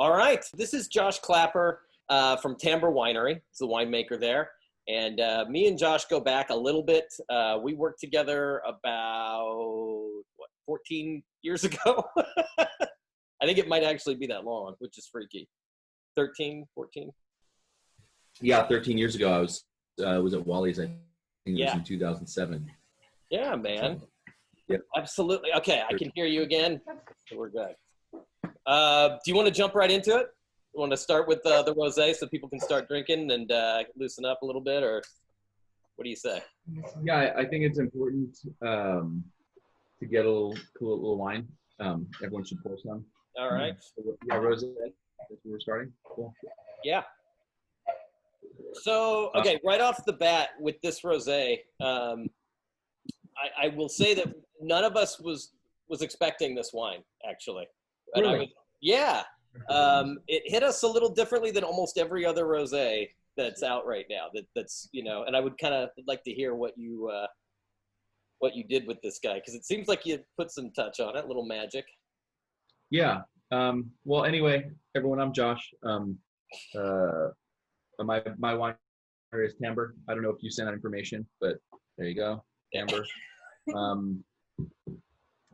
All right. This is Josh Klapper from Timbre Winery. He's the winemaker there. And me and Josh go back a little bit. We worked together about, 14 years ago? I think it might actually be that long, which is freaky. 13, 14? Yeah, 13 years ago, I was at Wally's. I think it was in 2007. Yeah, man. So, yep. Absolutely. Okay, I can hear you again. So we're good. Do you want to jump right into it? You want to start with the rosé so people can start drinking and loosen up a little bit, or what do you say? Yeah, I think it's important to get a little wine. Everyone should pour some. All right. Yeah, rosé. That's where we're starting. Cool. Yeah. So, okay, right off the bat with this rosé, I will say that none of us was expecting this wine, actually. And Really? It hit us a little differently than almost every other rosé that's out right now. That's and I would kind of like to hear what you did with this guy, because it seems like you put some touch on it, a little magic. Yeah. Well, anyway, everyone, I'm Josh. My winery is Timbre. I don't know if you sent out information, but there you go, Timbre.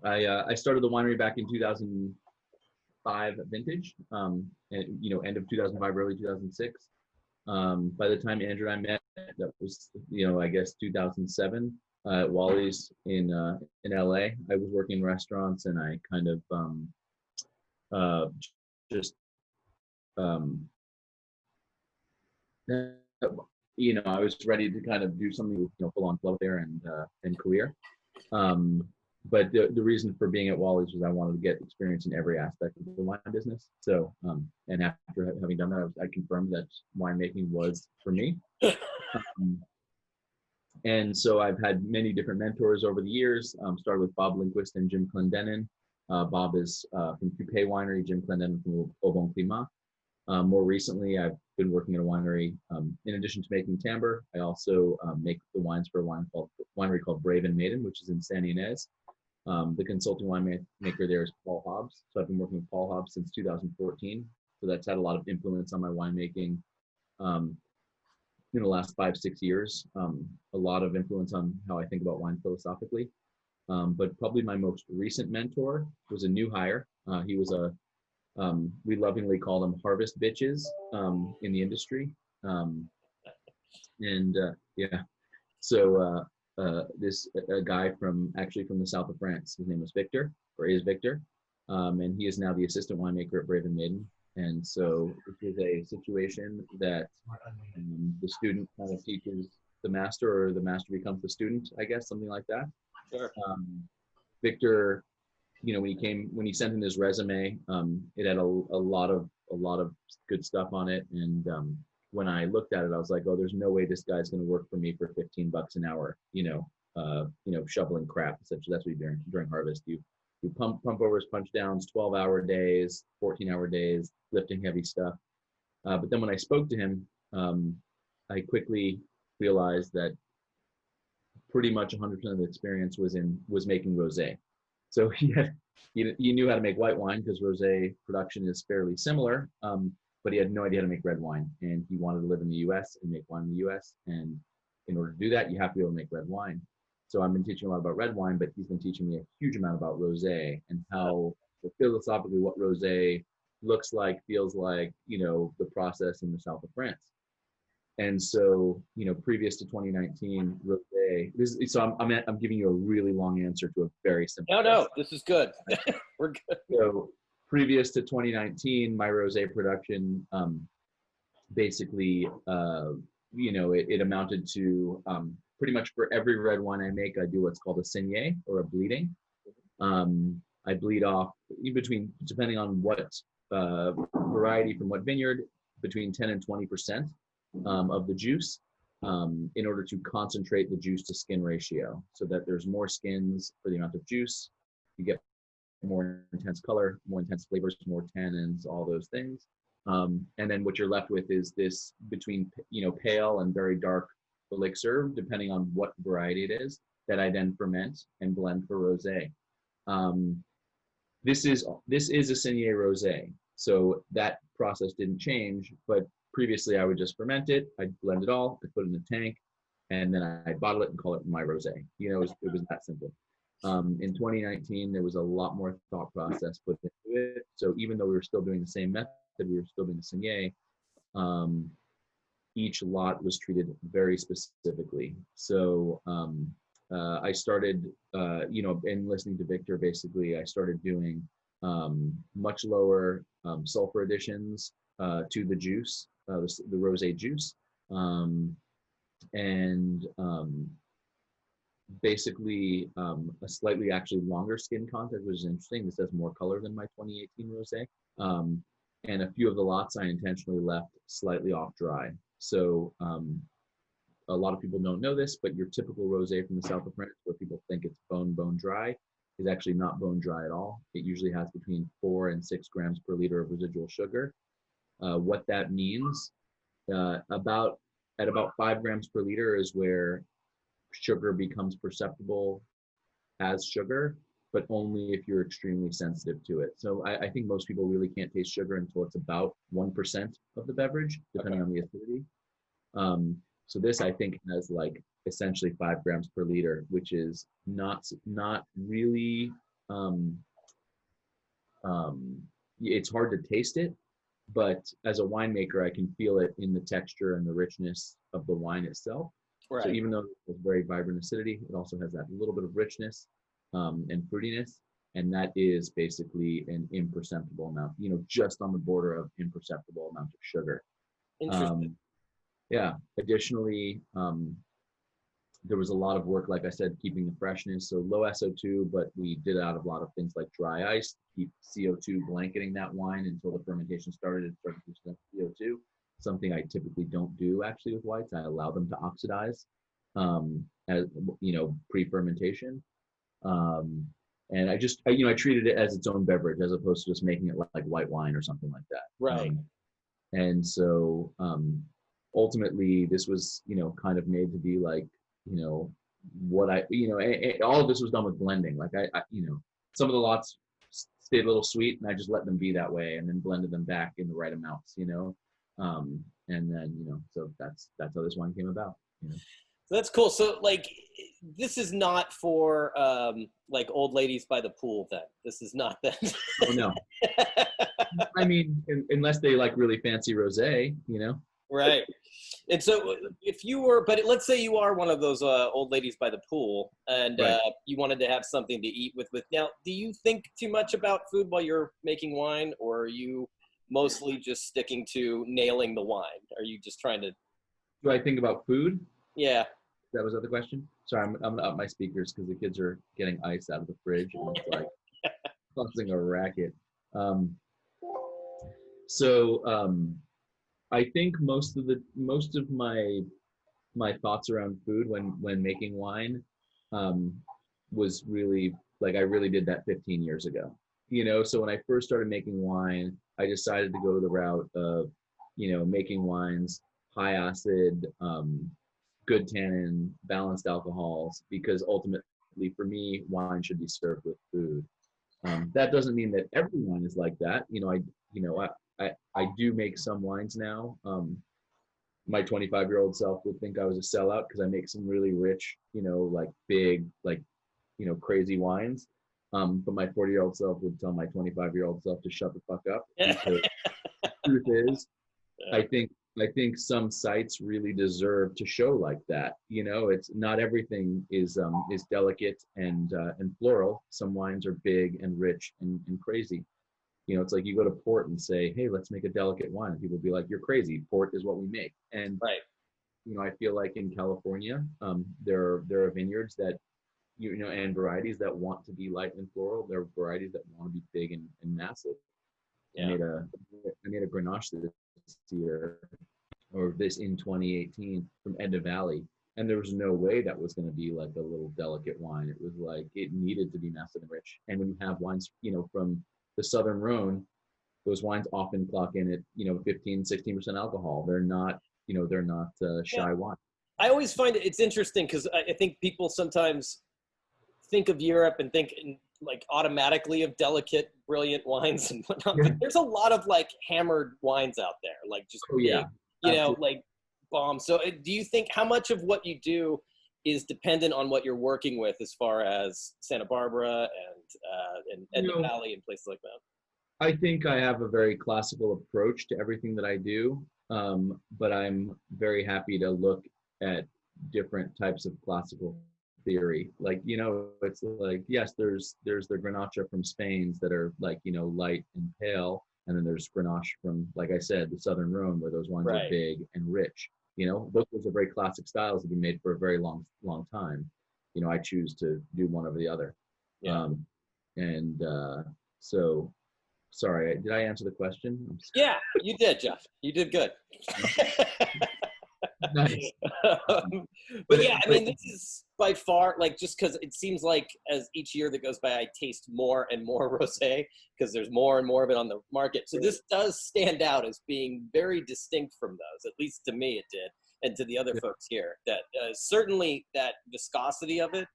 I started the winery back in 2005 vintage, end of 2005, early 2006. By the time Andrew and I met, that was, I guess 2007 at Wally's in LA. I was working in restaurants, and I kind of I was ready to kind of do something, full on flow there and career. But the reason for being at Wally's was I wanted to get experience in every aspect of the wine business. So, and after having done that, I confirmed that winemaking was for me. And so I've had many different mentors over the years. Started with Bob Lindquist and Jim Clendenin. Bob is from Coupé Winery, Jim Clendenin from Au Bon Climat. More recently, I've been working at a winery. In addition to making Timbre, I also make the wines for a winery called Brave and Maiden, which is in San Ynez. The consulting winemaker there is Paul Hobbs. So I've been working with Paul Hobbs since 2014. So that's had a lot of influence on my winemaking in the last 5-6 years. A lot of influence on how I think about wine philosophically. But probably my most recent mentor was a new hire. He was we lovingly call them harvest bitches in the industry. So a guy from the south of France. His name was Victor, or is Victor, and he is now the assistant winemaker at Brave and Maiden. And so this is a situation that the student kind of teaches the master, or the master becomes the student, I guess, something like that. Sure. Victor, when he sent in his resume, it had a lot of good stuff on it. And when I looked at it, I was like, oh, there's no way this guy's going to work for me for $15 an hour, shoveling crap. Essentially, that's what you do during harvest. You pump overs, punch downs, 12-hour days, 14-hour days, lifting heavy stuff. But then when I spoke to him, I quickly realized that pretty much 100% of the experience was making rosé. So he knew how to make white wine, because rosé production is fairly similar, but he had no idea how to make red wine, and he wanted to live in the U.S. and make wine in the U.S. And in order to do that, you have to be able to make red wine. So I've been teaching a lot about red wine, but he's been teaching me a huge amount about rosé and how philosophically what rosé looks like, feels like, the process in the south of France. And so, previous to 2019, rosé. I'm giving you a really long answer to a very simple question. No, this is good. We're good. So, previous to 2019, my rosé production, basically, it amounted to pretty much for every red wine I make, I do what's called a saignée, or a bleeding. I bleed off depending on what variety from what vineyard, between 10 and 20%. Of the juice, in order to concentrate the juice to skin ratio, so that there's more skins for the amount of juice. You get more intense color, more intense flavors, more tannins, all those things. And then what you're left with is this between pale and very dark elixir, depending on what variety it is, that I then ferment and blend for rosé. This is a Saignée rosé. So that process didn't change, but previously I would just ferment it, I'd blend it all, I'd put it in a tank, and then I'd bottle it and call it my rosé. You know, it was that simple. In 2019, there was a lot more thought process put into it. So even though we were still doing the same method, we were still doing the saignée, each lot was treated very specifically. So I started, you know, in listening to Victor, basically, I started doing much lower sulfur additions to the juice, the rosé juice, and basically a slightly actually longer skin content, which is interesting. This has more color than my 2018 rosé. And a few of the lots I intentionally left slightly off dry. So a lot of people don't know this, but your typical rosé from the south of France, where people think it's bone dry, is actually not bone dry at all. It usually has between 4 and 6 grams per liter of residual sugar. What that means, at about 5 grams per liter is where sugar becomes perceptible as sugar, but only if you're extremely sensitive to it. So I think most people really can't taste sugar until it's about 1% of the beverage, depending on the acidity. So this, I think, has like essentially 5 grams per liter, which is not really, it's hard to taste it, but as a winemaker, I can feel it in the texture and the richness of the wine itself. Right. So even though it's very vibrant acidity, it also has that little bit of richness and fruitiness, and that is basically an imperceptible amount, you know, just on the border of imperceptible amount of sugar. Interesting. Yeah. Additionally, there was a lot of work, like I said, keeping the freshness, so low SO2, but we did out of a lot of things like dry ice, keep CO2 blanketing that wine until the fermentation started. It started to produce CO2, something I typically don't do actually with whites. I allow them to oxidize, as you know, pre-fermentation. And I treated it as its own beverage as opposed to just making it like white wine or something like that. Right. And so ultimately, this was, you know, kind of made to be like, you know, what I, you know, all of this was done with blending. Like I, you know, some of the lots stayed a little sweet, and I just let them be that way, and then blended them back in the right amounts, you know. And then, you know, so that's how this wine came about. You know? That's cool. So like, this is not for like old ladies by the pool then. This is not that. Oh, no. I mean, unless they like really fancy rosé, you know. Right. And so if you were, but let's say you are one of those old ladies by the pool, and Right. You wanted to have something to eat with. Now, do you think too much about food while you're making wine, or are you mostly just sticking to nailing the wine? Are you just trying to? Do I think about food? Yeah. That was the other question. Sorry, I'm gonna up my speakers because the kids are getting ice out of the fridge, and it's like causing a racket. I think most of my thoughts around food when making wine was really like I really did that 15 years ago. You know, so when I first started making wine, I decided to go the route of, you know, making wines high acid, good tannin, balanced alcohols, because ultimately for me, wine should be served with food. That doesn't mean that every wine is like that. I do make some wines now. My 25-year-old self would think I was a sellout because I make some really rich, you know, like big, like, you know, crazy wines. But my 40-year-old self would tell my 25-year-old self to shut the fuck up. Because the truth is, I think some sites really deserve to show like that. You know, it's not everything is delicate and floral. Some wines are big and rich and crazy. You know, it's like you go to port and say, hey, let's make a delicate wine. And people will be like, you're crazy. Port is what we make. And, Right. you know, I feel like in California, there are vineyards that, you know, and varieties that want to be light and floral. There are varieties that want to be big and massive. Yeah. I made a Grenache this year, or this in 2018 from Edna Valley. And there was no way that was going to be like a little delicate wine. It was like, it needed to be massive and rich. And when you have wines, you know, from the Southern Rhone, those wines often clock in at, you know, 15, 16% alcohol. They're not, you know, they're not shy wine. I always find it's interesting because I think people sometimes think of Europe and think like automatically of delicate, brilliant wines and whatnot. Yeah. But there's a lot of like hammered wines out there, like just Oh, yeah. big, you know, Absolutely. like bombs. So do you think how much of what you do is dependent on what you're working with as far as Santa Barbara and You the know, Valley and places like that? I think I have a very classical approach to everything that I do, but I'm very happy to look at different types of classical theory. Like, it's like, yes, there's the Grenache from Spain's that are like, light and pale, and then there's Grenache from, like I said, the Southern Rhone, where those wines are Right. big and rich. Those are very classic styles that have been made for a very long, long time. I choose to do one over the other. Yeah. Um, and so Sorry, did I answer the question? Yeah, you did, Jeff. You did good. Nice. But yeah, I mean, this is by far like just because it seems like as each year that goes by, I taste more and more rosé because there's more and more of it on the market. So this does stand out as being very distinct from those. At least to me, it did, and to the other Yeah. folks here. That certainly that viscosity of it,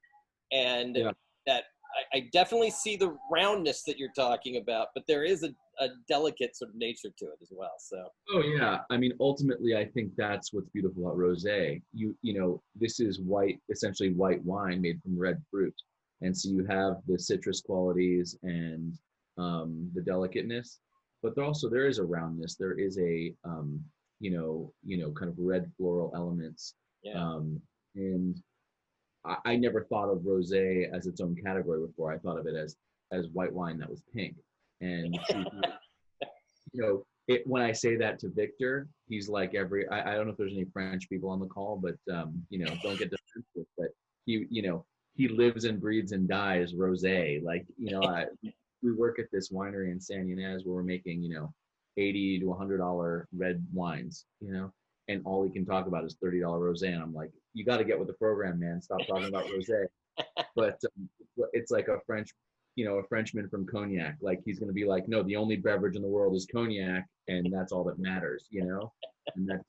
and Yeah. that I definitely see the roundness that you're talking about, but there is a delicate sort of nature to it as well. So. Oh yeah. I mean, ultimately, I think that's what's beautiful about rosé. This is white, essentially white wine made from red fruit, and so you have the citrus qualities and the delicateness, but there is a roundness. There is a kind of red floral elements, Yeah. and I never thought of rosé as its own category before. I thought of it as white wine that was pink. And when I say that to Victor, he's like I don't know if there's any French people on the call, but don't get defensive. But he lives and breathes and dies rosé. Like we work at this winery in San Ynez where we're making $80 to $100 red wines. And all he can talk about is $30 rosé. And I'm like, you got to get with the program, man. Stop talking about rosé. But it's like a Frenchman from Cognac. Like he's going to be like, no, the only beverage in the world is Cognac, and that's all that matters, And that's,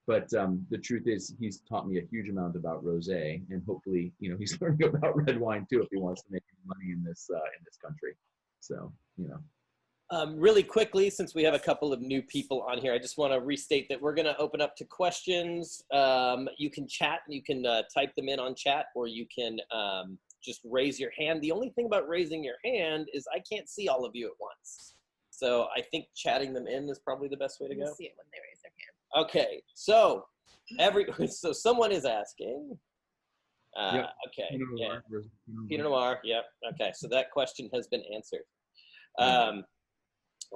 but the truth is, he's taught me a huge amount about rosé, and hopefully, he's learning about red wine too if he wants to make any money in this country. So, Really quickly, since we have a couple of new people on here, I just want to restate that we're going to open up to questions. You can chat, you can type them in on chat, or you can just raise your hand. The only thing about raising your hand is I can't see all of you at once. So I think chatting them in is probably the best way to go. We'll see it when they raise their hand. Okay, so so someone is asking. Yep. Okay, Pinot yeah, Noir, Pinot Noir. Yep. Okay, so that question has been answered.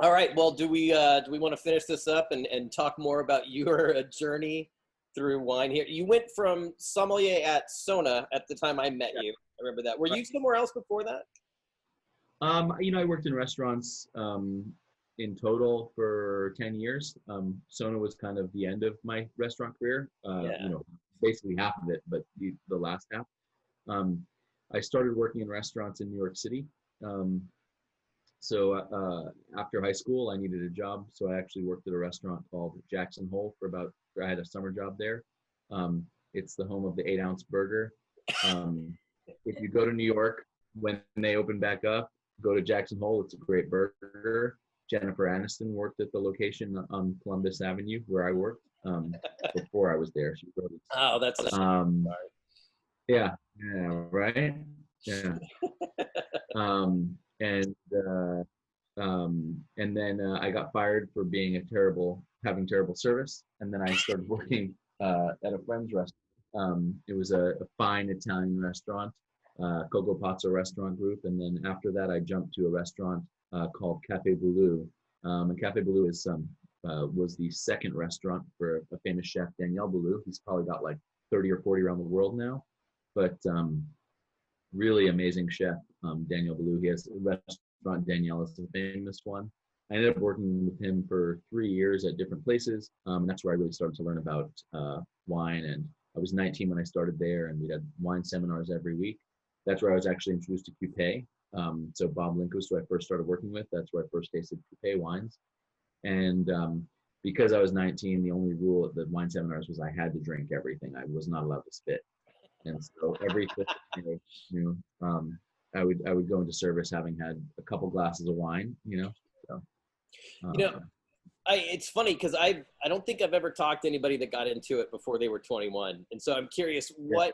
All right. Well, do we want to finish this up and talk more about your journey through wine here? You went from sommelier at Sona at the time I met you. I remember that. Were you somewhere else before that? I worked in restaurants in total for 10 years. Sona was kind of the end of my restaurant career. Basically half of it, but the last half. I started working in restaurants in New York City. So after high school, I needed a job. So I actually worked at a restaurant called Jackson Hole I had a summer job there. It's the home of the 8-ounce burger. If you go to New York, when they open back up, go to Jackson Hole. It's a great burger. Jennifer Aniston worked at the location on Columbus Avenue where I worked before I was there. She wrote it. Oh, that's yeah, right. Yeah. And then I got fired for having terrible service. And then I started working at a friend's restaurant. It was a fine Italian restaurant, Coco Pazzo Restaurant Group. And then after that, I jumped to a restaurant called Café Boulou. And Café Boulou was the second restaurant for a famous chef, Daniel Boulou. He's probably got like 30 or 40 around the world now. But really amazing chef, Daniel Boulou. He has a restaurant, Danielle is the famous one. I ended up working with him for 3 years at different places. And that's where I really started to learn about wine. And I was 19 when I started there, and we had wine seminars every week. That's where I was actually introduced to Coupe. So Bob Linkus, who I first started working with, that's where I first tasted Coupe wines. And because I was 19, the only rule at the wine seminars was I had to drink everything. I was not allowed to spit. And so everything, I would go into service having had a couple glasses of wine, So, You know, uh, it's funny because I don't think I've ever talked to anybody that got into it before they were 21. And so I'm curious yeah,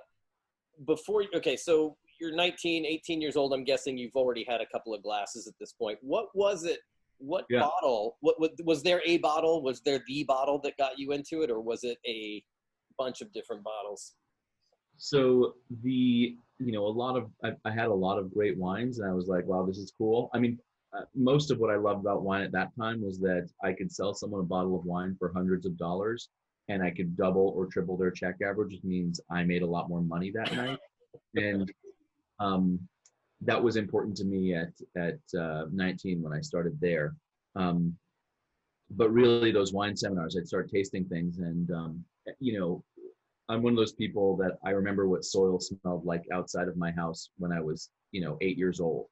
okay, so you're 19, 18 years old. I'm guessing you've already had a couple of glasses at this point. What was it? What yeah. bottle? What was there a bottle? Was there the bottle that got you into it, or was it a bunch of different bottles? So I had a lot of great wines, and I was like, wow, this is cool. I mean, most of what I loved about wine at that time was that I could sell someone a bottle of wine for hundreds of dollars, and I could double or triple their check average, which means I made a lot more money that night. And um, that was important to me at 19 when I started there. Um, but really, those wine seminars, I'd start tasting things, and you know, I'm one of those people that I remember what soil smelled like outside of my house when I was, 8 years old.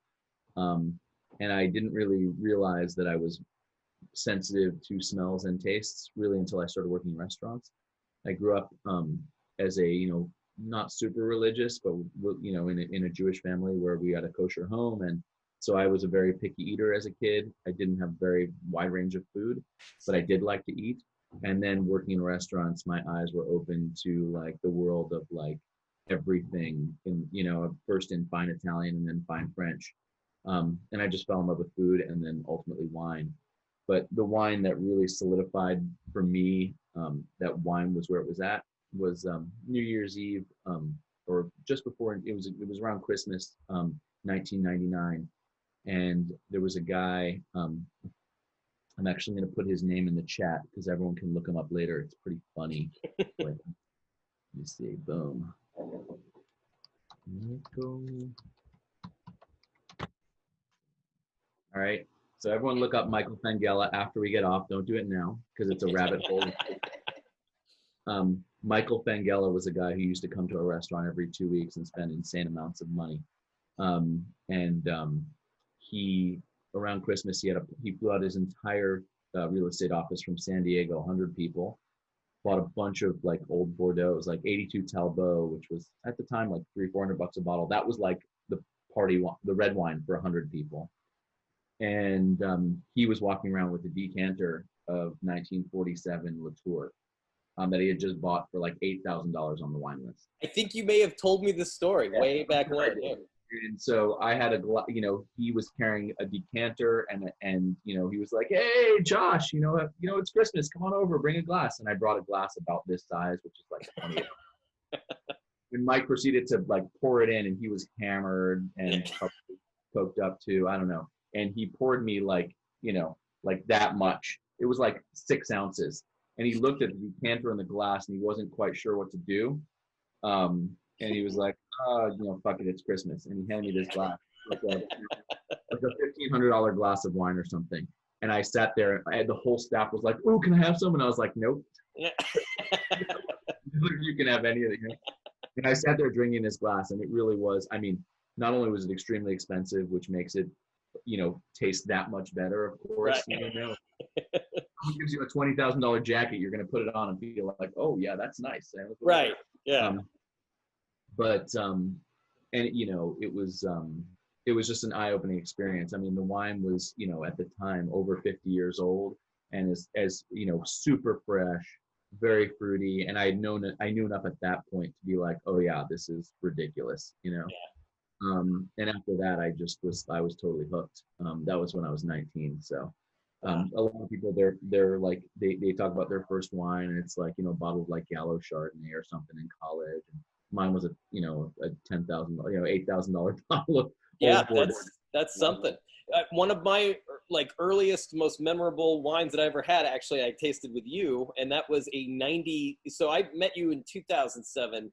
Um, and I didn't really realize that I was sensitive to smells and tastes really until I started working in restaurants. I grew up as a, not super religious, but in a Jewish family where we had a kosher home, and so I was a very picky eater as a kid. I didn't have a very wide range of food, but I did like to eat. And then working in restaurants, my eyes were open to like the world of like everything, in first in fine Italian and then fine French, and I just fell in love with food and then ultimately wine. But the wine that really solidified for me that wine was where it was at was New Year's Eve, or just before it was around Christmas, 1999, and there was a guy. I'm actually going to put his name in the chat because everyone can look him up later. It's pretty funny. Like, let me see. Boom. Michael. All right. So everyone look up Michael Fangella after we get off. Don't do it now because it's a rabbit hole. Michael Fangella was a guy who used to come to a restaurant every 2 weeks and spend insane amounts of money. And he, around Christmas, he flew out his entire real estate office from San Diego, 100 people, bought a bunch of like old Bordeaux. It was like 82 Talbot, which was at the time like $300-400 a bottle. That was like the party wine, the red wine for 100 people. And he was walking around with a decanter of 1947 Latour that he had just bought for like $8,000 on the wine list. I think you may have told me this story way back when. Yeah. And so I had he was carrying a decanter, and he was like, "Hey, Josh, it's Christmas. Come on over, bring a glass." And I brought a glass about this size, which is like 20. And Mike proceeded to like pour it in, and he was hammered and coked up too. I don't know. And he poured me like that much. It was like 6 ounces. And he looked at the decanter and the glass, and he wasn't quite sure what to do. And he was like, fuck it, it's Christmas. And he handed me this glass, like a $1,500 glass of wine or something. And I sat there, and the whole staff was like, "Oh, can I have some?" And I was like, "Nope." You can have any of it. And I sat there drinking this glass, and it really was, I mean, not only was it extremely expensive, which makes it, taste that much better, of course. Right. Someone gives you a $20,000 jacket, you're going to put it on and feel like, oh yeah, that's nice. Right. Yeah. And it was just an eye-opening experience. I mean, the wine was, at the time over 50 years old, and as super fresh, very fruity. And I knew enough at that point to be like, oh yeah, this is ridiculous, Yeah. And after that, I was totally hooked. That was when I was 19. So a lot of people, they're like, they talk about their first wine, and it's like, bottled like Gallo Chardonnay or something in college. And mine was a $10,000, $8,000 bottle of that's something. One of my like earliest, most memorable wines that I ever had, actually, I tasted with you, and that was a 90. So I met you in 2007,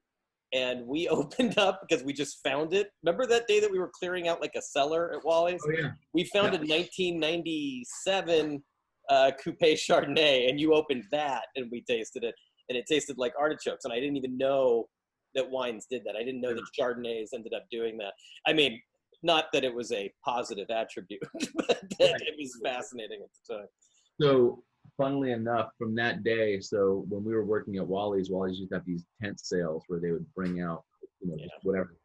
and we opened up because we just found it. Remember that day that we were clearing out like a cellar at Wally's? Oh yeah. We found a 1997 Coupe Chardonnay, and you opened that, and we tasted it, and it tasted like artichokes, and I didn't even know that wines did that. I didn't know that Chardonnays ended up doing that. I mean, not that it was a positive attribute, but that it was fascinating at the time. So, funnily enough, from that day, so when we were working at Wally's used to have these tent sales where they would bring out, just whatever.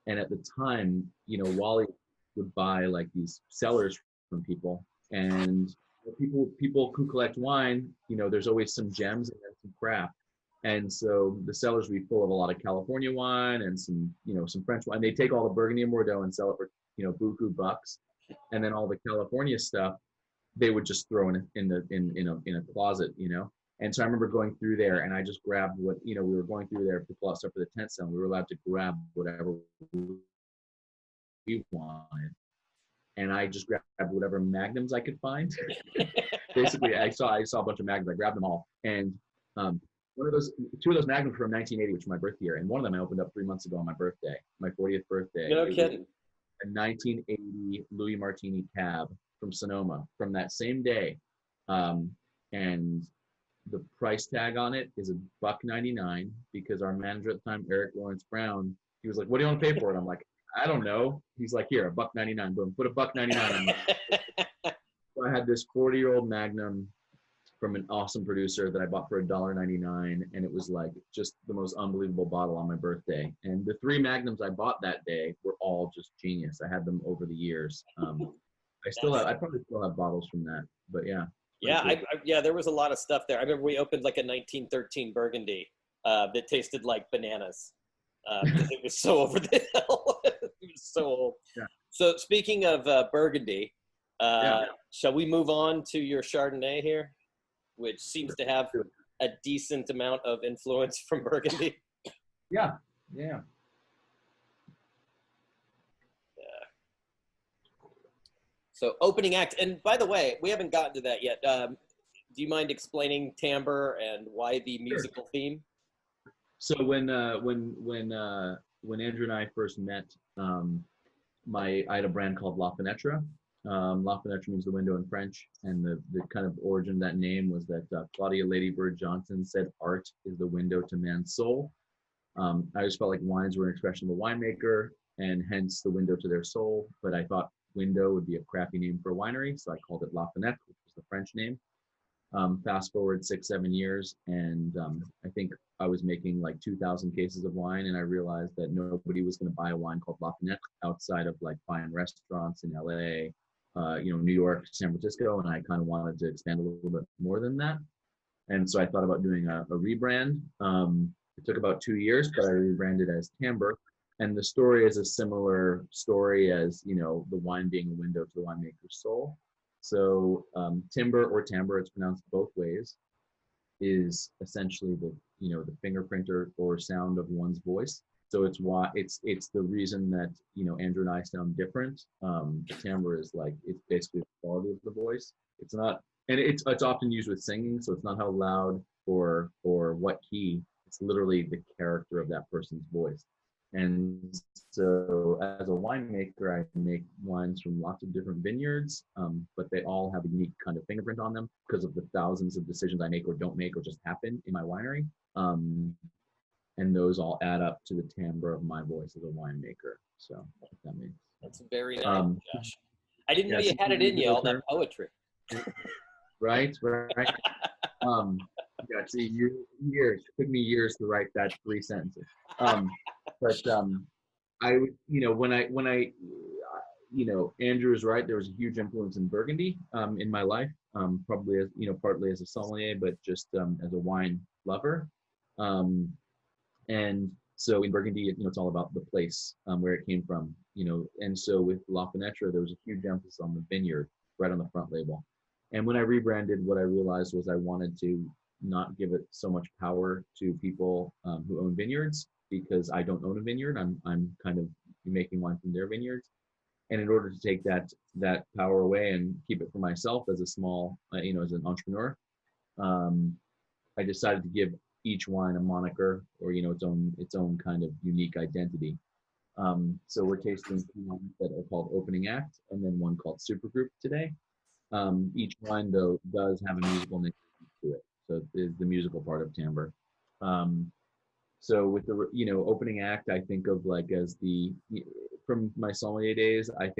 And at the time, Wally would buy like these cellars from people, and people who collect wine, there's always some gems and then some crap. And so the cellars would be full of a lot of California wine and some French wine. They take all the Burgundy and Bordeaux and sell it for, buku bucks. And then all the California stuff, they would just throw in a closet. And so I remember going through there, and I just grabbed what, we were going through there to pull out stuff for the tent sale. And we were allowed to grab whatever we wanted. And I just grabbed whatever magnums I could find. Basically, I saw a bunch of magnums. I grabbed them all. And two of those magnums from 1980, which was my birth year. And one of them I opened up 3 months ago on my birthday, my 40th birthday. No kidding. A 1980 Louis Martini cab from Sonoma from that same day. And the price tag on it is $1.99, because our manager at the time, Eric Lawrence Brown, he was like, "What do you want to pay for it?" I'm like, "I don't know." He's like, "Here, $1.99. Boom, put $1.99 on it." So I had this 40-year-old Magnum from an awesome producer that I bought for $1.99, and it was like just the most unbelievable bottle on my birthday. And the 3 Magnums I bought that day were all just genius. I had them over the years. I probably still have bottles from that, but yeah. Yeah, cool. There was a lot of stuff there. I remember we opened like a 1913 Burgundy that tasted like bananas. It was so over the hill. It was so old. Yeah. So speaking of Burgundy, shall we move on to your Chardonnay here, which seems to have a decent amount of influence from Burgundy? Yeah. So opening act, and by the way, we haven't gotten to that yet. Do you mind explaining timbre and why the musical theme? So when Andrew and I first met, I had a brand called La Fenetre. La Fenetre means the window in French, and the kind of origin of that name was that Claudia Ladybird Johnson said art is the window to man's soul. I just felt like wines were an expression of a winemaker, and hence the window to their soul. But I thought window would be a crappy name for a winery, so I called it La Fenetre, which is the French name. Fast forward 6-7 years, and I think I was making like 2,000 cases of wine, and I realized that nobody was going to buy a wine called La Fenetre outside of like fine restaurants in LA, New York, San Francisco, and I kind of wanted to expand a little bit more than that. And so I thought about doing a rebrand. It took about 2 years, but I rebranded as Timbre. And the story is a similar story as, the wine being a window to the winemaker's soul. So timbre or timbre, it's pronounced both ways, is essentially the fingerprint or sound of one's voice. So it's the reason that, Andrew and I sound different. Timbre is like, it's basically the quality of the voice. It's not, and it's often used with singing, so it's not how loud or what key. It's literally the character of that person's voice. And so as a winemaker, I make wines from lots of different vineyards, but they all have a unique kind of fingerprint on them because of the thousands of decisions I make or don't make or just happen in my winery. And those all add up to the timbre of my voice as a winemaker. So if that makes sense. That's very nice, Josh. I didn't know you had it in you, all that poetry. Right. Yeah, see, years. It took me years to write that 3 sentences. But I, Andrew is right. There was a huge influence in Burgundy in my life, probably as partly as a sommelier, but just as a wine lover. And so in Burgundy, it's all about the place where it came from, And so with La Fenetre, there was a huge emphasis on the vineyard right on the front label. And when I rebranded, what I realized was I wanted to not give it so much power to people who own vineyards, because I don't own a vineyard. I'm kind of making wine from their vineyards. And in order to take that power away and keep it for myself as a small, as an entrepreneur, I decided to give each wine a moniker or, its own kind of unique identity. So we're tasting 2 wines that are called Opening Act and then one called Supergroup today. Each wine, though, does have a musical name to it. So it is the musical part of timbre. So with the, Opening Act, I think of like from my sommelier days, I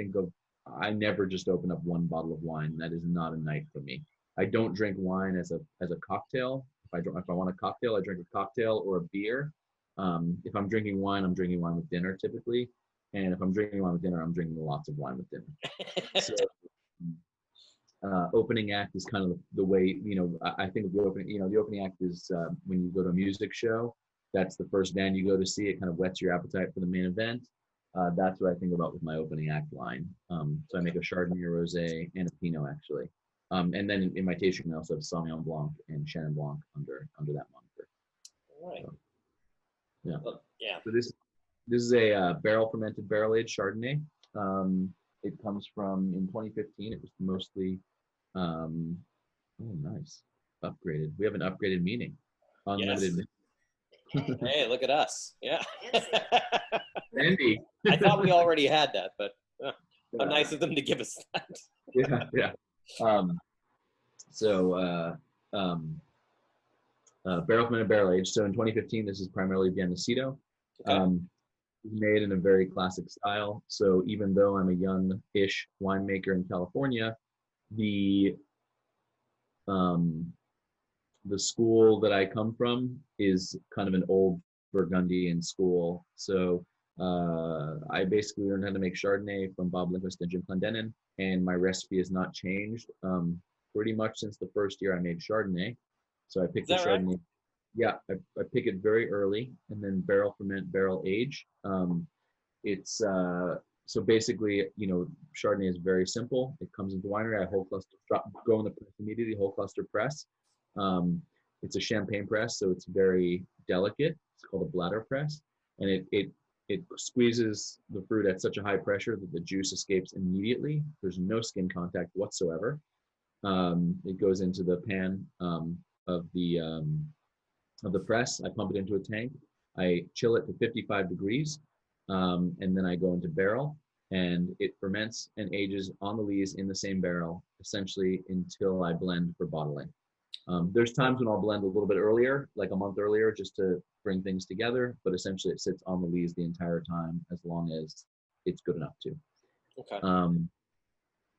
never just open up one bottle of wine. That is not a night for me. I don't drink wine as a cocktail. If I want a cocktail, I drink a cocktail or a beer. If I'm drinking wine with dinner typically. And if I'm drinking wine with dinner, I'm drinking lots of wine with dinner. So opening act is kind of the way, I think of the opening act is when you go to a music show, that's the first band you go to see. It kind of whets your appetite for the main event. That's what I think about with my opening act line. So I make a Chardonnay, Rosé, and a Pinot actually. And then in my tasting, I also have Sauvignon Blanc and Chenin Blanc under that moniker. All right. So, yeah. Well, yeah. So this is a barrel fermented, barrel aged Chardonnay. It comes from in 2015. It was mostly, oh nice, upgraded. We have an upgraded meeting, unlimited. Yes. Hey, look at us. Yeah. Andy. I thought we already had that, but how nice of them to give us that. Yeah. Barrel fermented, barrel aged. So in 2015, this is primarily Viennacito. Okay. Made in a very classic style. So even though I'm a young-ish winemaker in California, the school that I come from is kind of an old Burgundian school. So I basically learned how to make Chardonnay from Bob Lindquist and Jim Clendenin, and my recipe has not changed pretty much since the first year I made Chardonnay. So I picked the Chardonnay. Right? Yeah, I pick it very early and then barrel ferment, barrel age. It's so basically, Chardonnay is very simple. It comes into winery. I whole cluster go in the press immediately, whole cluster press. It's a champagne press, so it's very delicate. It's called a bladder press, and it squeezes the fruit at such a high pressure that the juice escapes immediately. There's no skin contact whatsoever. It goes into the pan of the press. I pump it into a tank. I chill it to 55 degrees, and then I go into barrel, and it ferments and ages on the lees in the same barrel, essentially until I blend for bottling. There's times when I'll blend a little bit earlier, like a month earlier, just to bring things together, but essentially it sits on the lees the entire time as long as it's good enough to. Okay.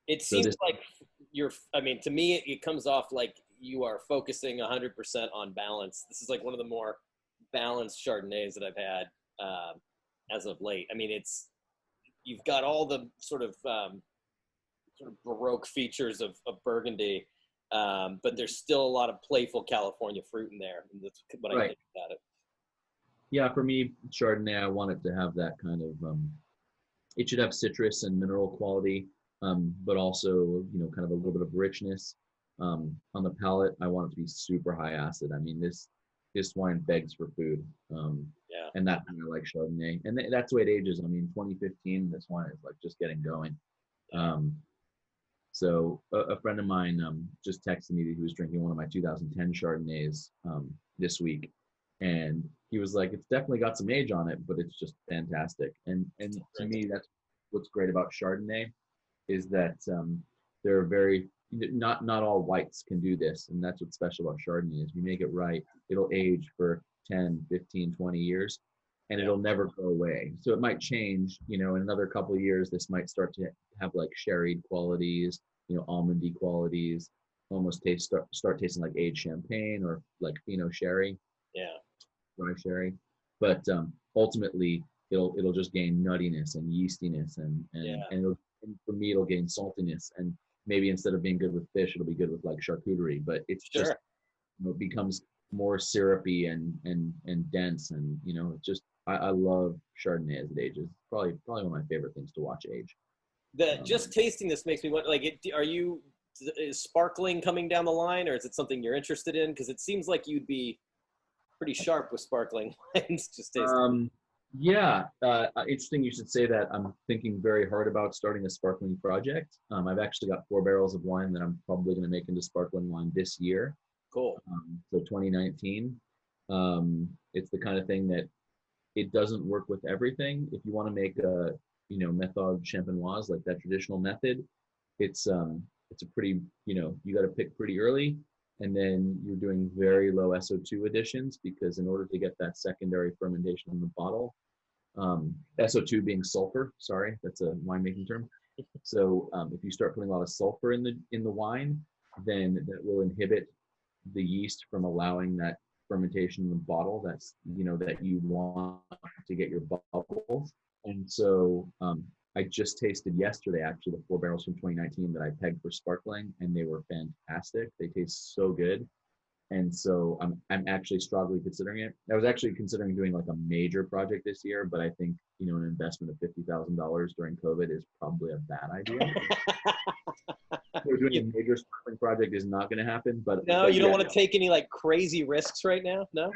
It seems like to me, it comes off like you are focusing 100% on balance. This is like one of the more balanced Chardonnays that I've had as of late. I mean, you've got all the sort of Baroque features of Burgundy, but there's still a lot of playful California fruit in there. And that's what I think about it. Yeah, for me, Chardonnay, I want it to have that kind of, it should have citrus and mineral quality, but also, kind of a little bit of richness. On the palate, I want it to be super high acid. I mean, this wine begs for food. And that's kind of like Chardonnay. And that's the way it ages. I mean, 2015, this wine is like just getting going. So a friend of mine just texted me that he was drinking one of my 2010 Chardonnays this week. And he was like, it's definitely got some age on it, but it's just fantastic. And to me, that's what's great about Chardonnay is that there are not all whites can do this. And that's what's special about Chardonnay is you make it right, it'll age for 10, 15, 20 years, and it'll never go away. So it might change, in another couple of years, this might start to have like sherried qualities, almondy qualities, almost start tasting like aged champagne or like Pinot sherry. Dry sherry. But ultimately it'll just gain nuttiness and yeastiness and for me it'll gain saltiness, and maybe instead of being good with fish, it'll be good with like charcuterie, but it's just it becomes more syrupy and dense, and it's just I love Chardonnay as it ages. Probably one of my favorite things to watch age. Just tasting this makes me wonder, is sparkling coming down the line, or is it something you're interested in? Because it seems like you'd be pretty sharp with sparkling wines. Just tasting. Interesting you should say that. I'm thinking very hard about starting a sparkling project. I've actually got 4 barrels of wine that I'm probably going to make into sparkling wine this year. Cool. So 2019. It's the kind of thing that it doesn't work with everything. If you want to make a méthode champenoise, like that traditional method, it's a pretty, you got to pick pretty early, and then you're doing very low SO2 additions, because in order to get that secondary fermentation in the bottle, SO2 being sulfur, sorry, that's a winemaking term. So if you start putting a lot of sulfur in the wine, then that will inhibit the yeast from allowing that fermentation in the bottle that you want to get your bubbles. And so I just tasted yesterday, actually, the 4 barrels from 2019 that I pegged for sparkling, and they were fantastic. They taste so good. And so I'm actually strongly considering it. I was actually considering doing like a major project this year, but I think, an investment of $50,000 during COVID is probably a bad idea. So doing a major sparkling project is not going to happen. But no, you don't want to take any like crazy risks right now. No,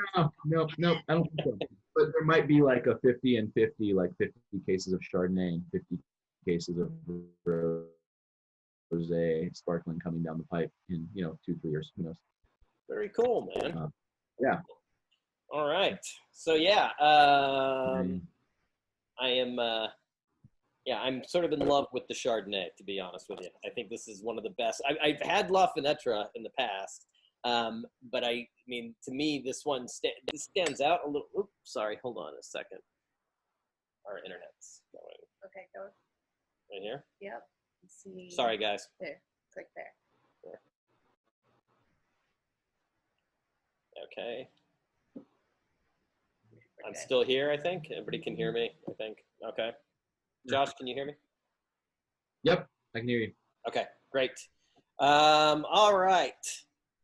no, I don't think so. But there might be like a 50 and 50, like 50 cases of Chardonnay and 50 cases of rosé sparkling coming down the pipe in 2-3 years. Who knows? Very cool, man. Yeah. All right. So yeah, I am. I'm sort of in love with the Chardonnay, to be honest with you. I think this is one of the best. I've had La Fenetra in the past, but I mean, to me, this one this stands out a little. Oops, sorry, hold on a second. Our internet's going. Okay, go. Right here? Yep. Let's see. Sorry, guys. There. Click there. Okay. I'm still here, I think. Everybody can hear me, I think. Okay. Josh, can you hear me? Yep, I can hear you. Okay, great. All right.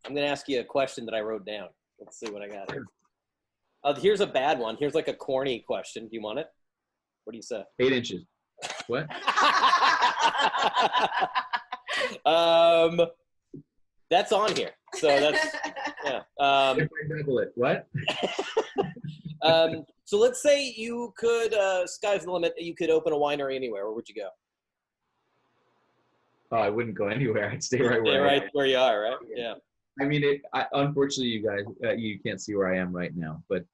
I'm going to ask you a question that I wrote down. Let's see what I got here. Here's a bad one. Here's like a corny question. Do you want it? What do you say? 8 inches. What? That's on here. So that's, yeah. If I double it, what? So let's say you could, sky's the limit, you could open a winery anywhere. Where would you go? Oh, I wouldn't go anywhere. I'd stay right where I am. Where you are, right? Yeah. I mean, unfortunately, you guys, you can't see where I am right now. But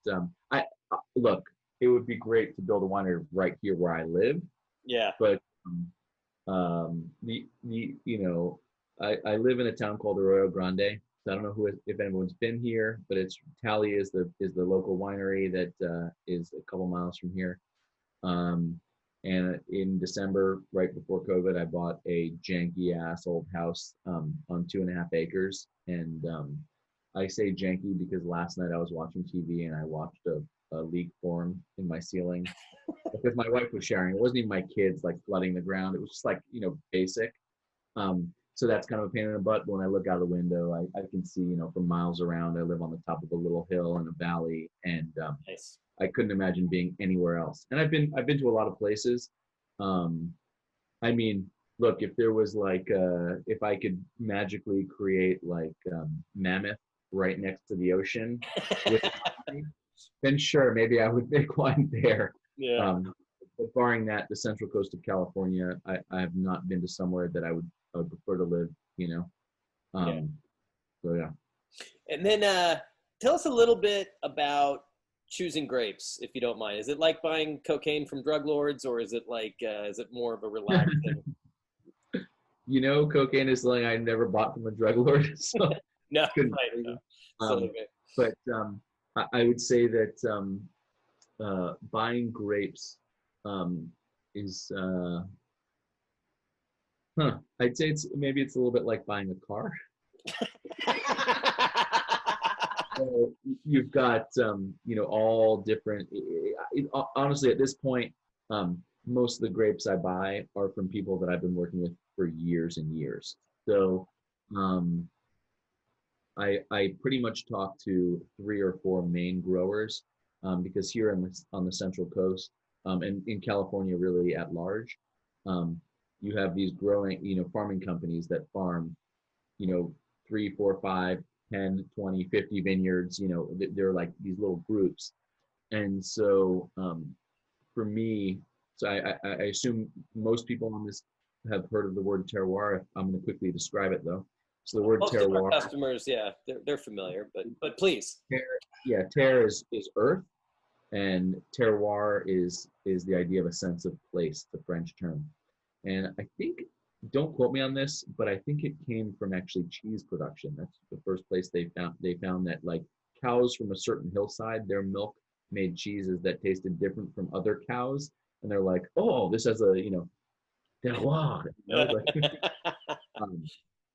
look, it would be great to build a winery right here where I live. Yeah. But I live in a town called Arroyo Grande. So I don't know if anyone's been here, but Tally is the local winery that is a couple miles from here. And in December, right before COVID, I bought a janky ass old house on 2.5 acres. And I say janky because last night I was watching TV and I watched a leak form in my ceiling because my wife was sharing. It wasn't even my kids like flooding the ground. It was just like, basic. So that's kind of a pain in the butt. But when I look out the window, I can see, for miles around. I live on the top of a little hill in a valley, and Nice. I couldn't imagine being anywhere else. And I've been to a lot of places. I mean, look, if there was like, if I could magically create like Mammoth right next to the ocean, then sure, maybe I would make wine there. Yeah. But barring that, the Central Coast of California, I have not been to somewhere that I would prefer to live. Yeah. So yeah. And then tell us a little bit about choosing grapes, if you don't mind. Is it like buying cocaine from drug lords, or is it like is it more of a relaxed thing? Cocaine is something I never bought from a drug lord. So No, right. No. But I would say that buying grapes is I'd say it's a little bit like buying a car. So you've got all different. Honestly, at this point, most of the grapes I buy are from people that I've been working with for years and years. So I pretty much talk to 3 or 4 main growers because here on the Central Coast and in California really at large, you have these growing farming companies that farm 3, 4, 5, 10, 20, 50 vineyards. They're like these little groups. And so for me, so I assume most people on this have heard of the word terroir. I'm going to quickly describe it though. So the word most terroir. Of our customers, yeah, they're familiar, but please. Terre is earth, and terroir is the idea of a sense of place, the French term. And I think, don't quote me on this, but I think it came from actually cheese production. That's the first place they found that like cows from a certain hillside, their milk made cheeses that tasted different from other cows, and they're like, oh, this has a terroir.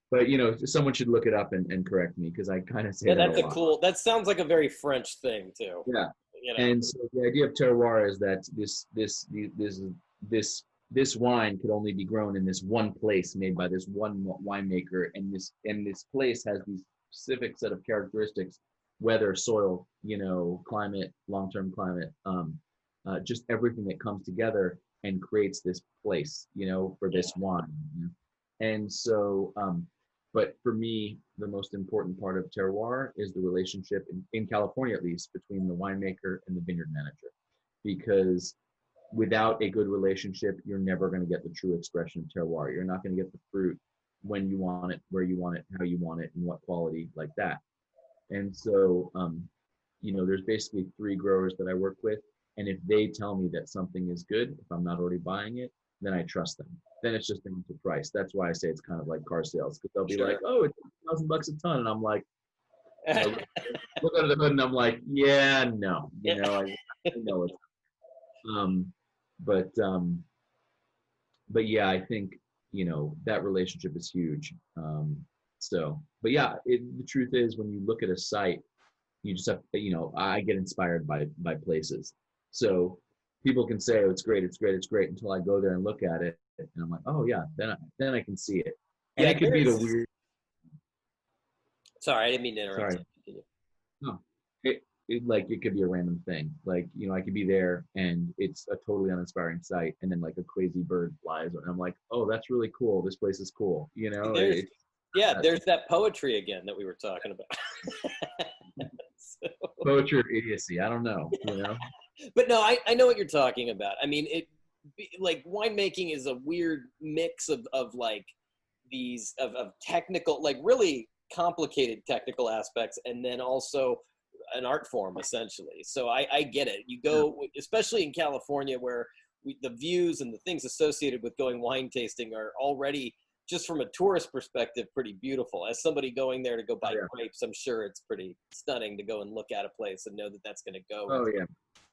But someone should look it up and correct me because I kind of say yeah, that's a cool. That sounds like a very French thing too. Yeah, You know. And so the idea of terroir is that this wine could only be grown in this one place, made by this one winemaker, and this place has these specific set of characteristics: weather, soil, climate, long-term climate, just everything that comes together and creates this place, for this wine. And so, but for me, the most important part of terroir is the relationship, in California at least, between the winemaker and the vineyard manager. Because without a good relationship, you're never going to get the true expression of terroir. You're not going to get the fruit when you want it, where you want it, how you want it, and what quality, like that. And so, there's basically 3 growers that I work with. And if they tell me that something is good, if I'm not already buying it, then I trust them. Then it's just down to price. That's why I say it's kind of like car sales, because they'll be like, "Oh, it's $1,000 a ton," and I'm like, look under the hood, and I'm like, "Yeah, no, I know it." Um, but yeah, I think that relationship is huge. But yeah, the truth is, when you look at a site, you just have I get inspired by places. So people can say, "Oh, it's great, it's great, it's great," until I go there and look at it, and I'm like, "Oh yeah," then I can see it. And it could be the weird. Sorry, I didn't mean to interrupt. Sorry. No, it could be a random thing. Like, I could be there and it's a totally uninspiring site, and then like a crazy bird flies, and I'm like, "Oh, that's really cool. This place is cool." There's that poetry again that we were talking about. Poetry or idiocy, I don't know. But no, I know what you're talking about. I mean, like winemaking is a weird mix of like these of technical, like really complicated technical aspects, and then also an art form essentially. So I get it. You go, especially in California, where the views and the things associated with going wine tasting are already, just from a tourist perspective, pretty beautiful. As somebody going there to go buy grapes, I'm sure it's pretty stunning to go and look at a place and know that that's going to go in a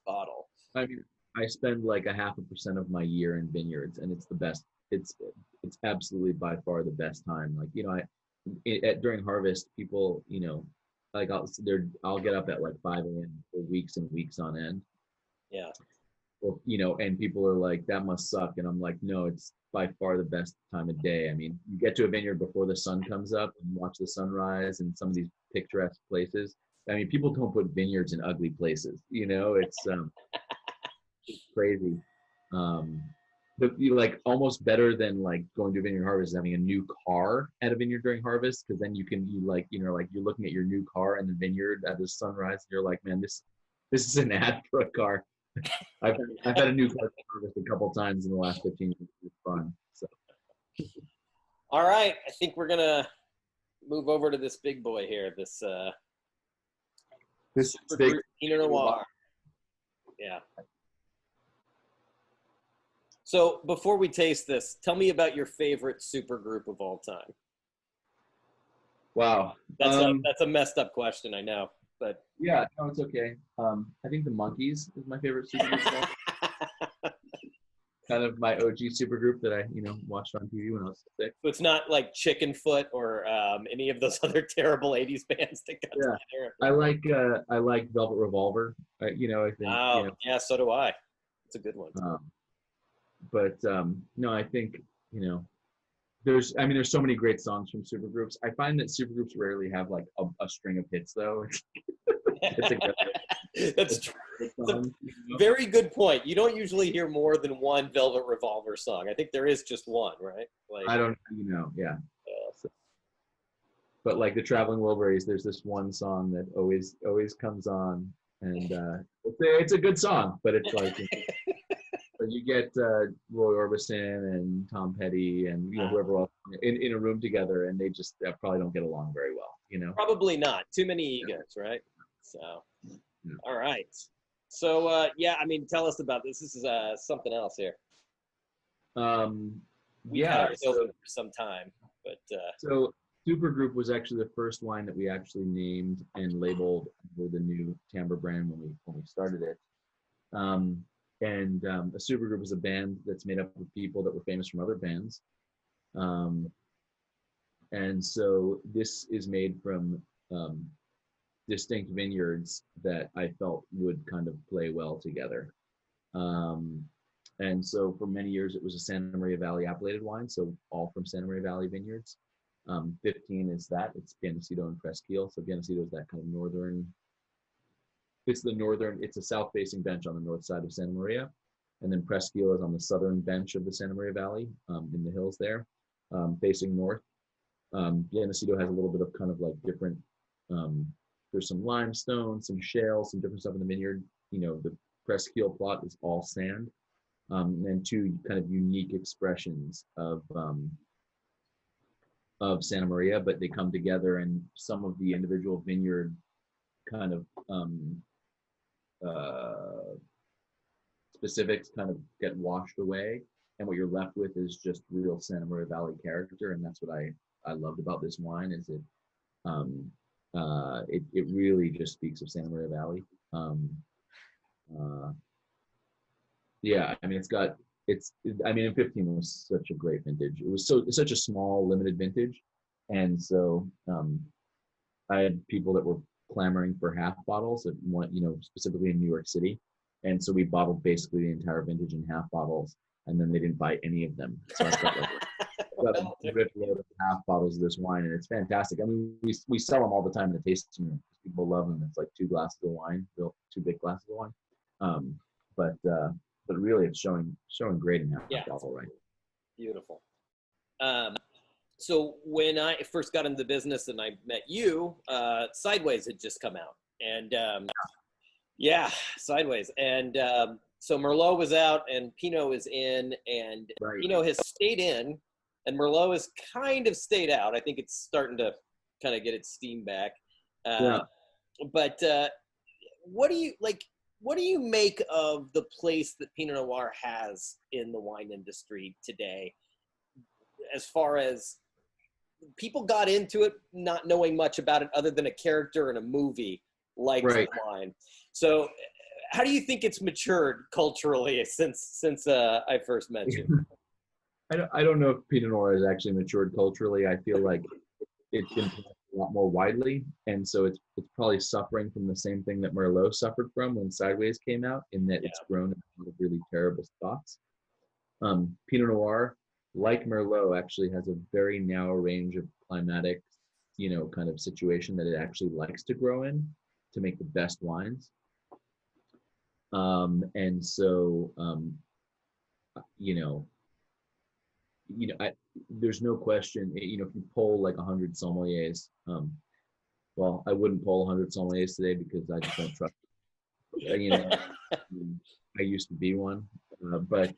bottle. I mean, I spend like 0.5% of my year in vineyards, and it's the best. It's absolutely by far the best time. Like, during harvest, people, like I'll get up at like 5 a.m. for weeks and weeks on end. Yeah. Well, and people are like, "That must suck," and I'm like, "No, it's by far the best time of day." I mean, you get to a vineyard before the sun comes up and watch the sunrise in some of these picturesque places. I mean, people don't put vineyards in ugly places. It's crazy. But like almost better than like going to a vineyard harvest is having a new car at a vineyard during harvest, because then you're looking at your new car in the vineyard at the sunrise, and you're like, "Man, this is an ad for a car." I've had a new car harvest a couple times in the last 15 years. It's fun. So. All right, I think we're gonna move over to this big boy here. This Super Pinot Noir. Yeah. So before we taste this, tell me about your favorite super group of all time. Wow. That's a messed up question, I know, but yeah, no, it's okay. I think the Monkeys is my favorite super group. Kind of my OG super group that I watched on TV when I was 6. So it's not like Chickenfoot or any of those other terrible 80s bands that got together. I like Velvet Revolver. I think. Yeah, so do I. It's a good one. But no, I think there's so many great songs from supergroups. I find that supergroups rarely have like a string of hits though. That's true. It's a very good point. You don't usually hear more than one Velvet Revolver song. I think there is just one, right? Like, I don't, yeah. But like the Traveling Wilburys, there's this one song that always comes on, and it's a good song, but it's like you get Roy Orbison and Tom Petty and whoever else in a room together, and they just probably don't get along very well. Probably not. Too many egos, right? So, all right. So I mean, tell us about this. This is something else here. We had it open for some time, but so Supergroup was actually the first wine that we actually named and labeled with the new Timbre brand when we started it. And a supergroup is a band that's made up of people that were famous from other bands. And so this is made from distinct vineyards that I felt would kind of play well together. And so for many years, it was a Santa Maria Valley appellated wine, so all from Santa Maria Valley vineyards. 15 is that. It's Pianecido and Presqu'île. So Pianecido is that kind of northern. It's a south-facing bench on the north side of Santa Maria. And then Presqu'île is on the southern bench of the Santa Maria Valley, in the hills there, facing north. Pianecido has a little bit of kind of like different, there's some limestone, some shale, some different stuff in the vineyard. The Presqu'île plot is all sand, and two kind of unique expressions of Santa Maria, but they come together, and some of the individual vineyard kind of specifics kind of get washed away, and what you're left with is just real Santa Maria Valley character. And that's what I loved about this wine, is it really just speaks of Santa Maria Valley. Yeah, I mean, and 15 was such a great vintage. It was such a small, limited vintage. And so I had people that were clamoring for half bottles that want, specifically in New York City. And so we bottled basically the entire vintage in half bottles, and then they didn't buy any of them. So I've got a rip load of half bottles of this wine, and it's fantastic. I mean, we sell them all the time in the tasting room. People love them. It's like 2 glasses of wine, 2 big glasses of wine. But really, it's showing great in half bottle, right? Beautiful. So when I first got into the business and I met you, Sideways had just come out, and Sideways, and so Merlot was out and Pinot is in, and Right. Pinot has stayed in, and Merlot has kind of stayed out. I think it's starting to kind of get its steam back. But what do you make of the place that Pinot Noir has in the wine industry today, as far as people got into it not knowing much about it other than a character in a movie like Right. the wine? So how do you think it's matured culturally since I first met you? I don't know if Pinot Noir has actually matured culturally. I feel like it's been a lot more widely, and so it's probably suffering from the same thing that Merlot suffered from when Sideways came out, in that it's grown in a lot of really terrible spots. Pinot Noir, like Merlot, actually has a very narrow range of climatic, kind of situation that it actually likes to grow in to make the best wines. And so, there's no question, if you poll like 100 sommeliers, well, I wouldn't poll 100 sommeliers today because I just don't trust them. I used to be one, but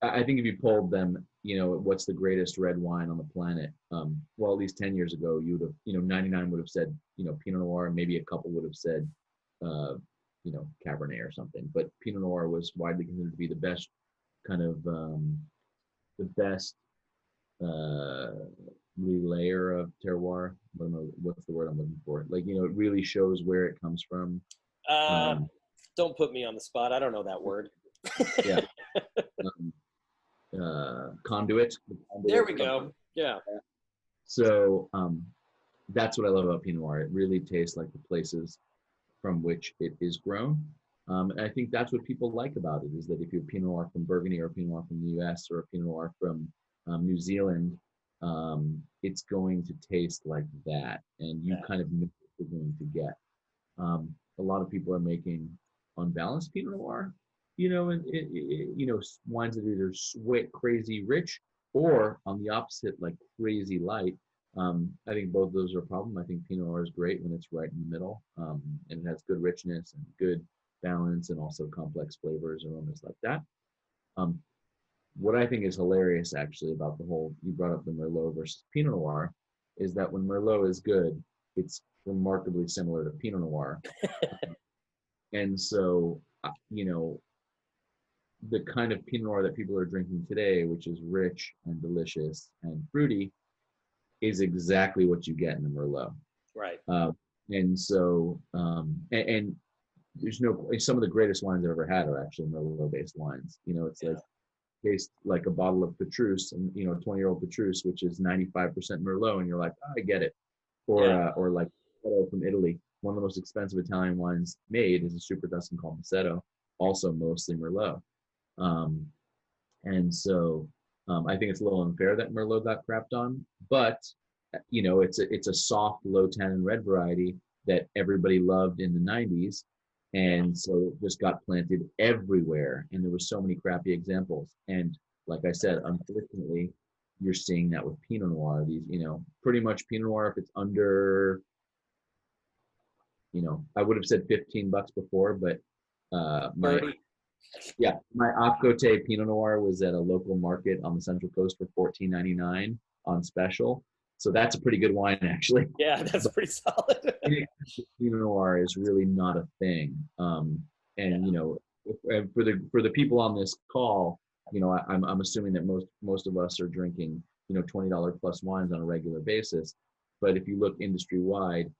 I think if you polled them, what's the greatest red wine on the planet? Well, at least 10 years ago, you would have, 99 would have said, Pinot Noir, and maybe a couple would have said, Cabernet or something. But Pinot Noir was widely considered to be the best kind of, the best relayer of terroir. I don't know what's the word I'm looking for. Like, it really shows where it comes from. Don't put me on the spot. I don't know that word. Yeah. Conduit. There we go. Yeah. So that's what I love about Pinot Noir. It really tastes like the places from which it is grown. And I think that's what people like about it, is that if you're Pinot Noir from Burgundy or Pinot Noir from the US or a Pinot Noir from New Zealand, it's going to taste like that. And you kind of know what you're going to get. A lot of people are making unbalanced Pinot Noir, wines that are either sweet, crazy rich, or on the opposite, like crazy light. I think both of those are a problem. I think Pinot Noir is great when it's right in the middle, and it has good richness and good balance, and also complex flavors, aromas like that. What I think is hilarious, actually, about the whole, you brought up the Merlot versus Pinot Noir, is that when Merlot is good, it's remarkably similar to Pinot Noir. And so, the kind of Pinot Noir that people are drinking today, which is rich and delicious and fruity, is exactly what you get in the Merlot. Right. And so, and there's some of the greatest wines I've ever had are actually Merlot-based wines. It's like, taste like a bottle of Petrus, and 20-year-old Petrus, which is 95% Merlot, and you're like, oh, I get it. Or like from Italy. one of the most expensive Italian wines made is a super Tuscan called Massetto, also mostly Merlot. And so I think it's a little unfair that Merlot got crapped on, but it's a soft, low tannin red variety that everybody loved in the 90s. And so it just got planted everywhere. And there were so many crappy examples. And like I said, unfortunately, you're seeing that with Pinot Noir. These, pretty much Pinot Noir, if it's under, I would have said $15 before, but my 30. Off-Côte Pinot Noir was at a local market on the Central Coast for $14.99 on special. So that's a pretty good wine, actually. Yeah, that's pretty solid. Pinot Noir is really not a thing. For the people on this call, I'm assuming that most of us are drinking, $20 plus wines on a regular basis. But if you look industry wide,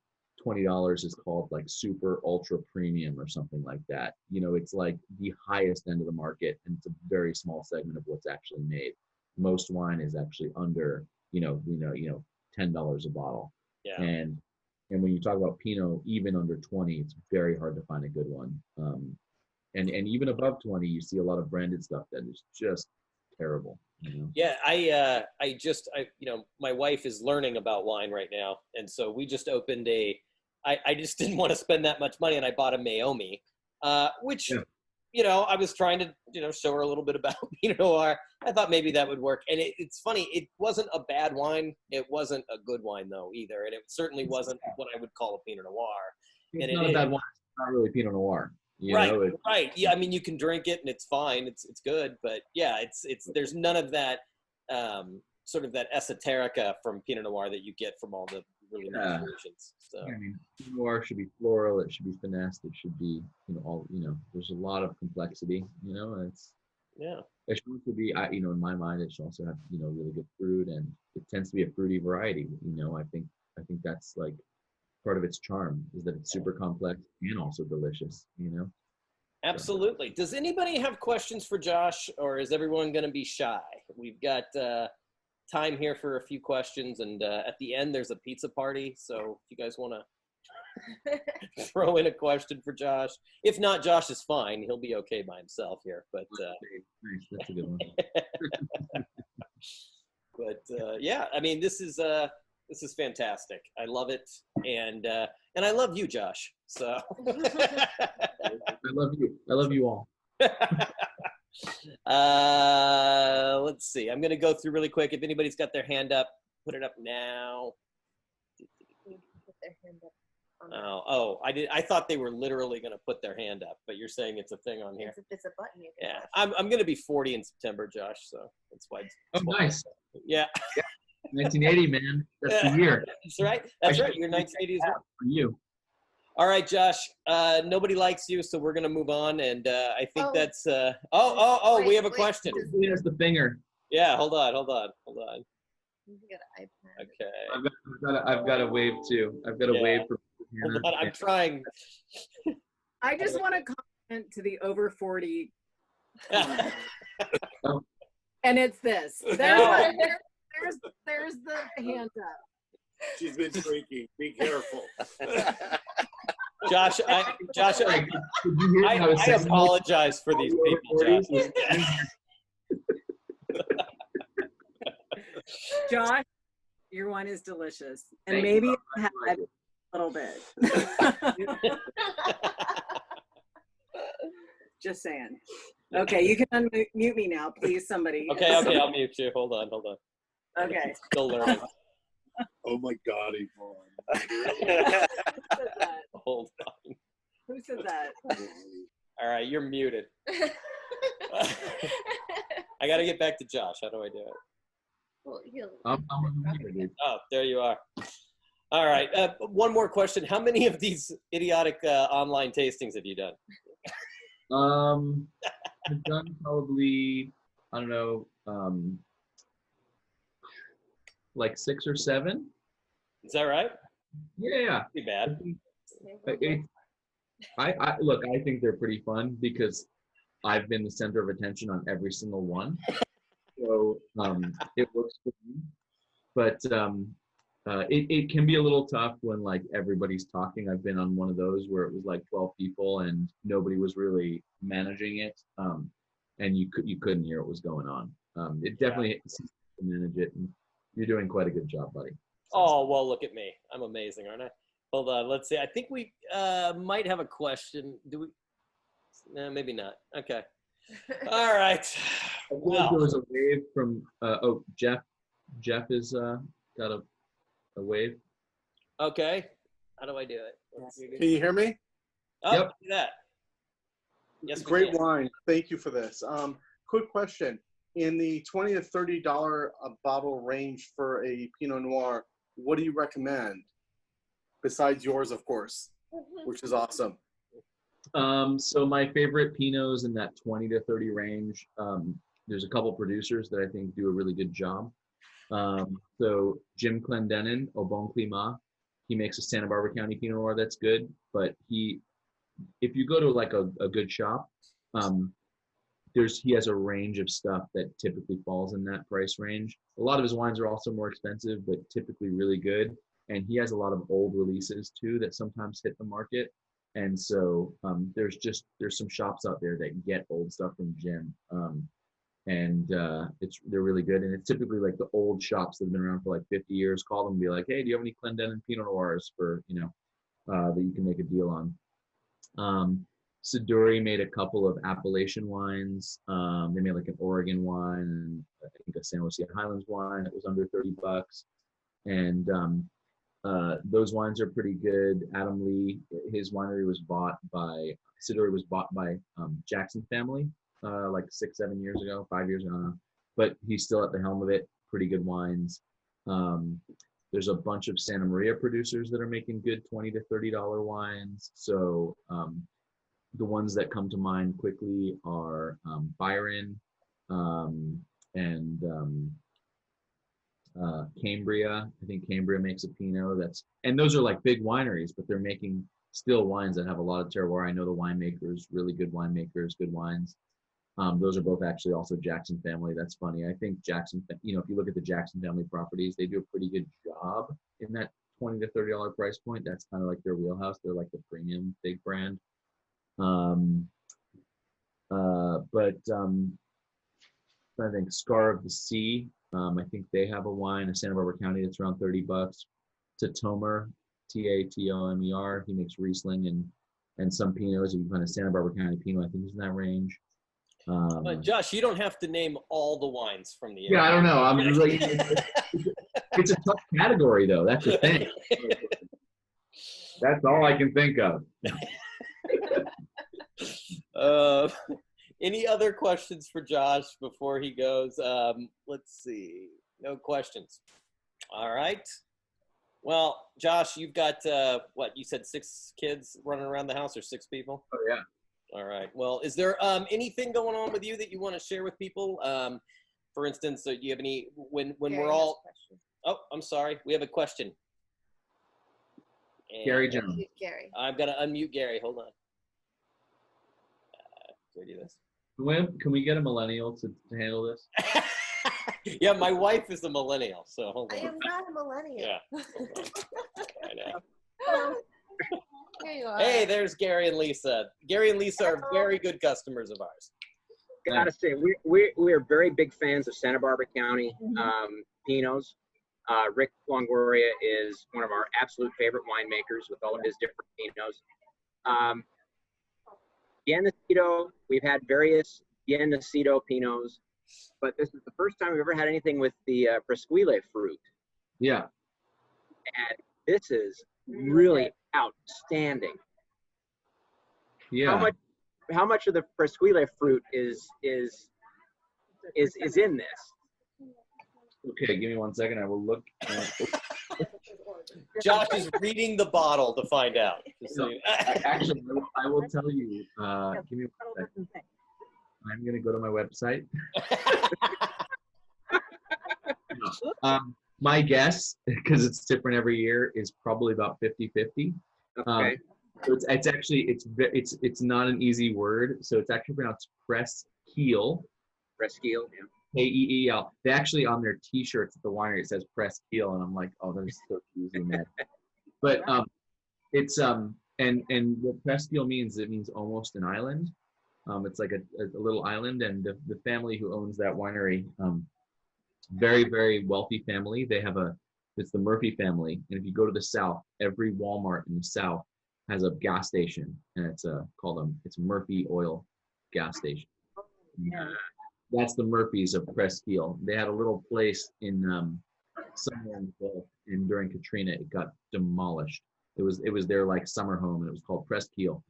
$20 is called like super ultra premium or something like that. It's like the highest end of the market, and it's a very small segment of what's actually made. Most wine is actually under, $10 a bottle. Yeah. And when you talk about Pinot, even under 20, it's very hard to find a good one. And even above 20, you see a lot of branded stuff that is just terrible. Yeah, my wife is learning about wine right now, and so we just opened I just didn't want to spend that much money, and I bought a Meiomi, which, I was trying to, show her a little bit about Pinot Noir. I thought maybe that would work, and it's funny, it wasn't a bad wine. It wasn't a good wine though either, and it certainly wasn't what I would call a Pinot Noir. It's not a bad wine. It's not really Pinot Noir. Right. Yeah, I mean, you can drink it and it's fine. It's good, but yeah, it's there's none of that sort of that esoterica from Pinot Noir that you get from all the really nice versions. So Pinot Noir should be floral. It should be finessed. It should be, there's a lot of complexity. It should also be, in my mind, it should also have, really good fruit, and it tends to be a fruity variety. I think that's like part of its charm, is that it's super complex and also delicious, Absolutely. Does anybody have questions for Josh, or is everyone going to be shy? We've got time here for a few questions, and at the end there's a pizza party, so if you guys want to throw in a question for Josh. If not, Josh is fine. He'll be okay by himself here, but nice. That's a good one. But yeah, I mean, this is fantastic. I love it, and I love you, Josh. So I love you all. Let's see. I'm going to go through really quick. If anybody's got their hand up, put it up now. Put their hand up. I thought they were literally going to put their hand up, but you're saying it's a thing on here. It's a button. You can Yeah, I'm going to be 40 in September, Josh. So that's why. Nice. Yeah. 1980, man. That's the year. That's right. That's right. You're 1980 as well. For you. All right, Josh. Nobody likes you, so we're gonna move on. And I think that's. We have a question. Here's the finger. Yeah. Hold on. You got an iPad. Okay. I've got a wave too. I've got a wave for. Hold on. I'm trying. I just want to comment to the over 40. And it's this. There's the hand up. She's been streaking. Be careful. Josh, I apologize for these people, Josh. Josh, your wine is delicious. And maybe it had a little bit. Just saying. Okay, you can unmute me now, please, somebody. Okay, I'll mute you. Hold on. Okay. Still learning. Oh my God, Yvonne. Who said that? Hold on. Who said that? All right, you're muted. I got to get back to Josh. How do I do it? Well, Oh, there you are. All right. One more question. How many of these idiotic online tastings have you done? I've done probably, I don't know, like 6 or 7. Is that right? Yeah. Too bad. Look, I think they're pretty fun because I've been the center of attention on every single one. So it works for me. But it can be a little tough when like everybody's talking. I've been on one of those where it was like 12 people and nobody was really managing it, and you couldn't hear what was going on. It definitely to manage it, and you're doing quite a good job, buddy. Oh, well, look at me. I'm amazing, aren't I? Hold on. Let's see. I think we might have a question. Do we? No, maybe not. Okay. All right. I feel like there was a wave from Jeff. Jeff is got a wave. Okay. How do I do it? Can you hear me? Oh, Yep. do that. Yes, Great wine. Thank you for this. Quick question. In the $20 to $30 a bottle range for a Pinot Noir, what do you recommend? Besides yours, of course, which is awesome. So my favorite Pinots in that 20 to 30 range. There's a couple producers that I think do a really good job. So Jim Clendenin, Au Bon Climat, he makes a Santa Barbara County Pinot Noir that's good. But if you go to like a good shop, he has a range of stuff that typically falls in that price range. A lot of his wines are also more expensive, but typically really good. And he has a lot of old releases too that sometimes hit the market. And so there's some shops out there that get old stuff from Jim, and they're really good. And it's typically like the old shops that have been around for like 50 years. Call them and be like, hey, do you have any Clendenin Pinot Noirs for that you can make a deal on? Siduri made a couple of Appalachian wines. They made like an Oregon wine and I think a San Lucia Highlands wine that was under $30. And those wines are pretty good. Adam Lee, his winery was bought by Jackson family like 6-7 years ago, 5 years ago, I don't know. But he's still at the helm of it. Pretty good wines. There's a bunch of Santa Maria producers that are making good $20 to $30 wines. So the ones that come to mind quickly are Byron and Cambria. I think Cambria makes a Pinot and those are like big wineries, but they're making still wines that have a lot of terroir. I know the winemakers, really good winemakers, good wines. Those are both actually also Jackson family. That's funny. I think Jackson, if you look at the Jackson family properties, they do a pretty good job in that $20 to $30 price point. That's kind of like their wheelhouse. They're like the premium big brand. I think Scar of the Sea. I think they have a wine in Santa Barbara County that's around $30. Tatomer, Tatomer. He makes Riesling and some Pinots. If you find a Santa Barbara County Pinot, I think is in that range. Josh, you don't have to name all the wines from the area. Yeah, I don't know. I'm like, it's a tough category though. That's the thing. That's all I can think of. Any other questions for Josh before he goes? Let's see. No questions. All right. Well, Josh, you've got, what, you said 6 kids running around the house or 6 people? Oh, yeah. All right. Well, is there anything going on with you that you want to share with people? For instance, do you have any, when we're all, oh, I'm sorry. We have a question. And Gary Jones. Gary. I've got to unmute Gary. Hold on. Do I do this? Can we get a millennial to handle this? Yeah, my wife is a millennial, so hold on. I am not a millennial. Yeah. I know. Here you are. Hey, there's Gary and Lisa. Gary and Lisa are very good customers of ours. Gotta say, we are very big fans of Santa Barbara County Pinots. Rick Longoria is one of our absolute favorite winemakers with all of his different Pinots. Biennacido, we've had various Biennacido Pinots, but this is the first time we've ever had anything with the Presquile fruit. Yeah. And this is really outstanding. Yeah. How much of the Presquile fruit is in this? Okay, give me 1 second. I will look. Josh is reading the bottle to find out. Actually, I will tell you. Give me 1 second. I'm going to go to my website. My guess, because it's different every year, is probably about 50-50. Okay. So it's actually it's not an easy word. So it's actually pronounced Presquile. Presquile, yeah. K-E-E-L. They actually, on their T-shirts at the winery, it says Press Keel, and I'm like, oh, they're so cheesy, man. But it's and what Press Keel means, it means almost an island. It's like a little island, and the family who owns that winery, very, very wealthy family. It's the Murphy family, and if you go to the south, every Walmart in the south has a gas station, and it's it's Murphy Oil gas station. That's the Murphys of Presqu'île. They had a little place in somewhere in the Gulf, and during Katrina, it got demolished. It was their like summer home, and it was called Presqu'île.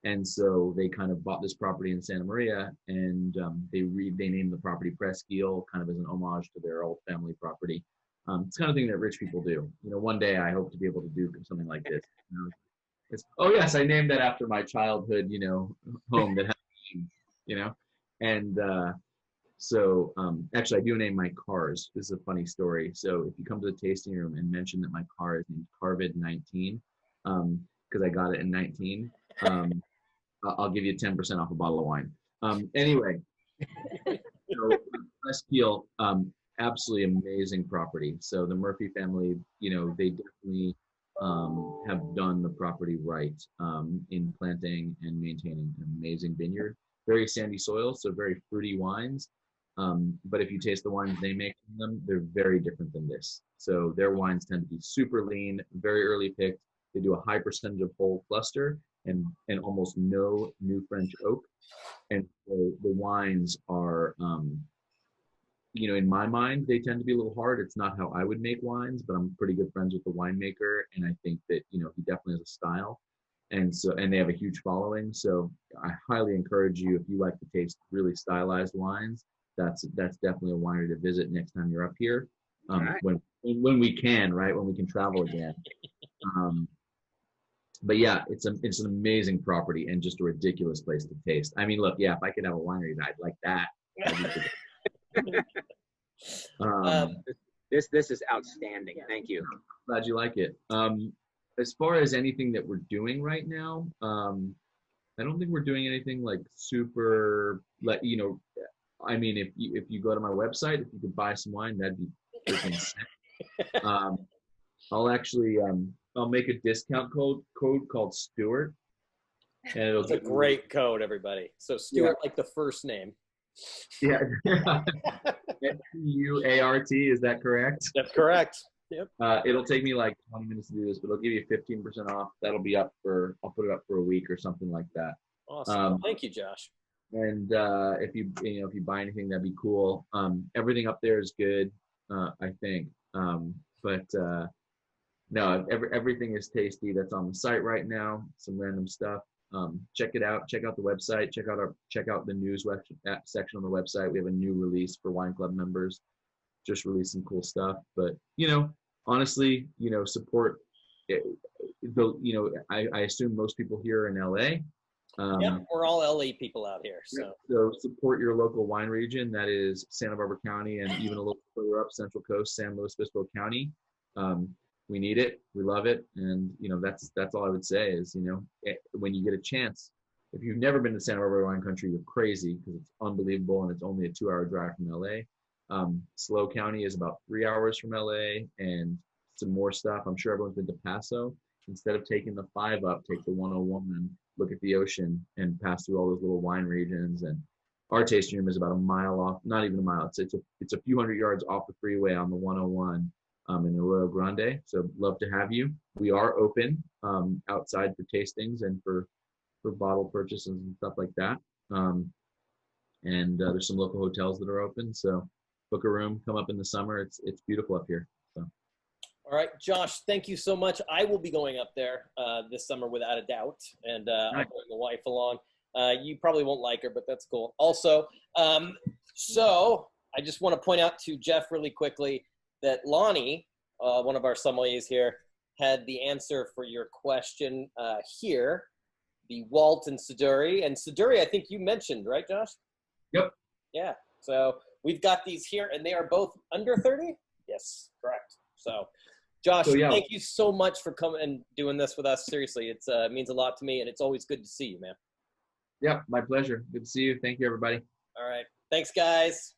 And so they kind of bought this property in Santa Maria, and they named the property Presqu'île, kind of as an homage to their old family property. It's the kind of thing that rich people do. You know, one day I hope to be able to do something like this. You know, oh yes, I named that after my childhood, you know, home that had a name, you know, and so actually I do name my cars. This is a funny story. So if you come to the tasting room and mention that my car is named Carvid 19, because I got it in 19, I'll give you 10% off a bottle of wine. Anyway, so Presqu'île, absolutely amazing property. So the Murphy family, you know, they definitely have done the property right in planting and maintaining an amazing vineyard. Very sandy soil, so very fruity wines. But if you taste the wines they make from them, they're very different than this. So their wines tend to be super lean, very early picked. They do a high percentage of whole cluster and almost no new French oak. And so the wines are, you know, in my mind, they tend to be a little hard. It's not how I would make wines, but I'm pretty good friends with the winemaker, and I think that, you know, he definitely has a style. And so, and they have a huge following. So I highly encourage you, if you like to taste really stylized wines, that's definitely a winery to visit next time you're up here. Right. When we can, right? When we can travel again. But yeah, it's an amazing property and just a ridiculous place to taste. I mean, look, yeah, if I could have a winery, I'd like that. This is outstanding. Thank you. Glad you like it. As far as anything that we're doing right now, I don't think we're doing anything like super, like, you know, I mean, if you go to my website, if you could buy some wine, that'd be freaking sick. I'll make a discount code called Stuart. And it'll It's a great code, everybody. So Stuart, like the first name. Yeah. Stuart, is that correct? That's correct. Yep. It'll take me like 20 minutes to do this, but it'll give you 15% off. I'll put it up for a week or something like that. Awesome. Thank you, Josh. And if you buy anything, that'd be cool. Everything up there is good, I think. No, everything is tasty. That's on the site right now. Some random stuff. Check it out. Check out the website. Check out the news section on the website. We have a new release for Wine Club members. Just released some cool stuff. But, you know, honestly, you know, support. I assume most people here are in LA. Yeah, we're all LA people out here. So support your local wine region. That is Santa Barbara County, and even a little further up, Central Coast, San Luis Obispo County. We need it. We love it. And, you know, that's all I would say is, you know, when you get a chance, if you've never been to Santa Barbara wine country, you're crazy, because it's unbelievable, and it's only a 2-hour drive from LA. SLO County is about 3 hours from LA, and some more stuff. I'm sure everyone's been to Paso. Instead of taking the 5 up, take the 101 and look at the ocean and pass through all those little wine regions. And our tasting room is about a mile off, not even a mile. It's a few hundred yards off the freeway on the 101 in Arroyo Grande. So love to have you. We are open outside for tastings and for bottle purchases and stuff like that. And there's some local hotels that are open. So book a room, come up in the summer. It's beautiful up here. So. All right, Josh, thank you so much. I will be going up there this summer without a doubt, and I'll bring the wife along. You probably won't like her, but that's cool. Also, so I just want to point out to Jeff really quickly that Lonnie, one of our sommeliers here, had the answer for your question here, the Walt and Siduri. And Siduri, I think you mentioned, right, Josh? Yep. Yeah, so we've got these here, and they are both under 30? Yes, correct. So, Josh, thank you so much for coming and doing this with us. Seriously, it means a lot to me, and it's always good to see you, man. Yeah, my pleasure. Good to see you. Thank you, everybody. All right. Thanks, guys.